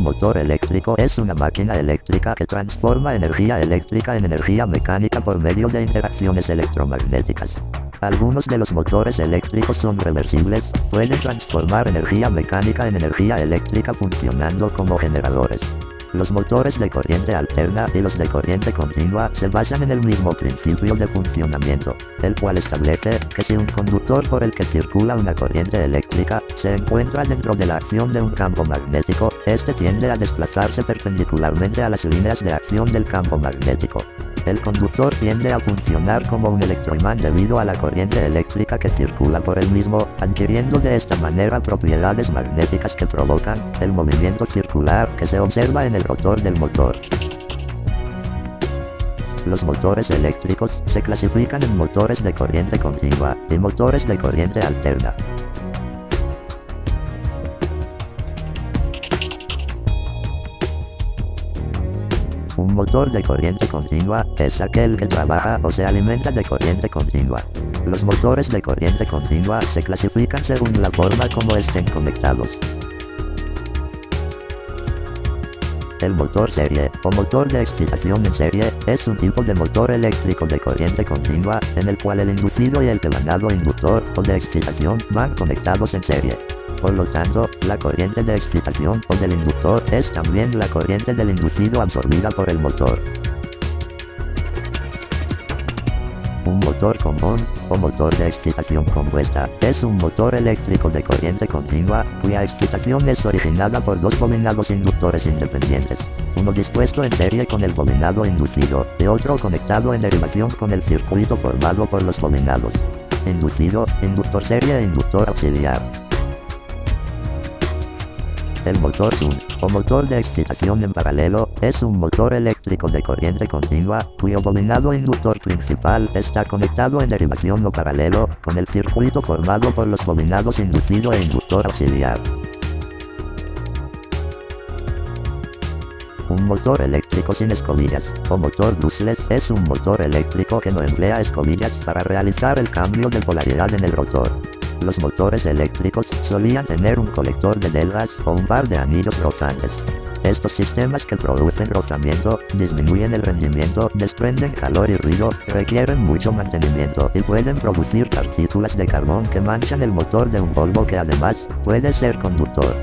motor eléctrico es una máquina eléctrica que transforma energía eléctrica en energía mecánica por medio de interacciones electromagnéticas. Algunos de los motores eléctricos son reversibles, pueden transformar energía mecánica en energía eléctrica funcionando como generadores. Los motores de corriente alterna y los de corriente continua se basan en el mismo principio de funcionamiento, el cual establece que si un conductor por el que circula una corriente eléctrica se encuentra dentro de la acción de un campo magnético, este tiende a desplazarse perpendicularmente a las líneas de acción del campo magnético. El conductor tiende a funcionar como un electroimán debido a la corriente eléctrica que circula por él mismo, adquiriendo de esta manera propiedades magnéticas que provocan el movimiento circular que se observa en el rotor del motor. Los motores eléctricos se clasifican en motores de corriente continua y motores de corriente alterna. Un motor de corriente continua es aquel que trabaja o se alimenta de corriente continua. Los motores de corriente continua se clasifican según la forma como estén conectados. El motor serie, o motor de excitación en serie, es un tipo de motor eléctrico de corriente continua, en el cual el inducido y el devanado inductor, o de excitación, van conectados en serie. Por lo tanto, la corriente de excitación, o del inductor, es también la corriente del inducido absorbida por el motor. Un motor común, o motor de excitación compuesta, es un motor eléctrico de corriente continua, cuya excitación es originada por dos bobinados inductores independientes, uno dispuesto en serie con el bobinado inducido, y otro conectado en derivación con el circuito formado por los bobinados inducido, inductor serie e inductor auxiliar. El motor shunt, o motor de excitación en paralelo, es un motor eléctrico de corriente continua, cuyo bobinado inductor principal está conectado en derivación o paralelo, con el circuito formado por los bobinados inducido e inductor auxiliar. Un motor eléctrico sin escobillas, o motor brushless, es un motor eléctrico que no emplea escobillas para realizar el cambio de polaridad en el rotor. Los motores eléctricos solían tener un colector de delgas o un par de anillos rotantes. Estos sistemas que producen rotamiento, disminuyen el rendimiento, desprenden calor y ruido, requieren mucho mantenimiento y pueden producir partículas de carbón que manchan el motor de un polvo que además puede ser conductor.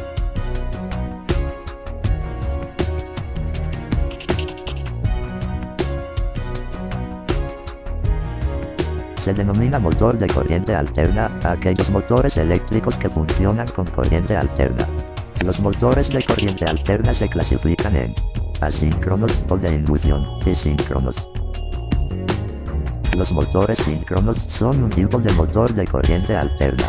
Se denomina motor de corriente alterna a aquellos motores eléctricos que funcionan con corriente alterna. Los motores de corriente alterna se clasifican en asíncronos o de inducción y síncronos. Los motores síncronos son un tipo de motor de corriente alterna.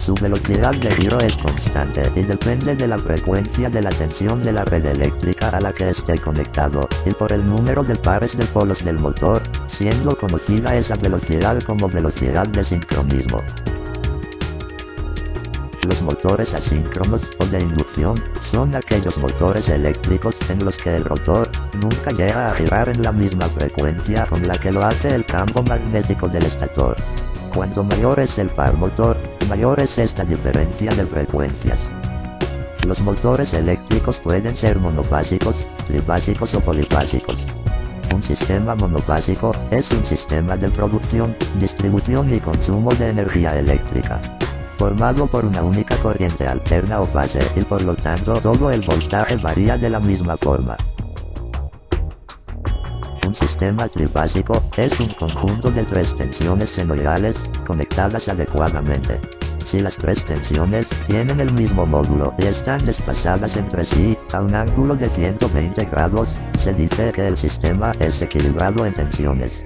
Su velocidad de giro es constante y depende de la frecuencia de la tensión de la red eléctrica a la que esté conectado, y por el número de pares de polos del motor, siendo conocida esa velocidad como velocidad de sincronismo. Los motores asíncronos o de inducción son aquellos motores eléctricos en los que el rotor nunca llega a girar en la misma frecuencia con la que lo hace el campo magnético del estator. Cuanto mayor es el par motor, mayor es esta diferencia de frecuencias. Los motores eléctricos pueden ser monofásicos, trifásicos o polifásicos. Un sistema monofásico es un sistema de producción, distribución y consumo de energía eléctrica, formado por una única corriente alterna o fase, y por lo tanto todo el voltaje varía de la misma forma. Un sistema trifásico es un conjunto de tres tensiones senoidales, conectadas adecuadamente. Si las tres tensiones tienen el mismo módulo y están desplazadas entre sí, a un ángulo de 120 grados, se dice que el sistema es equilibrado en tensiones.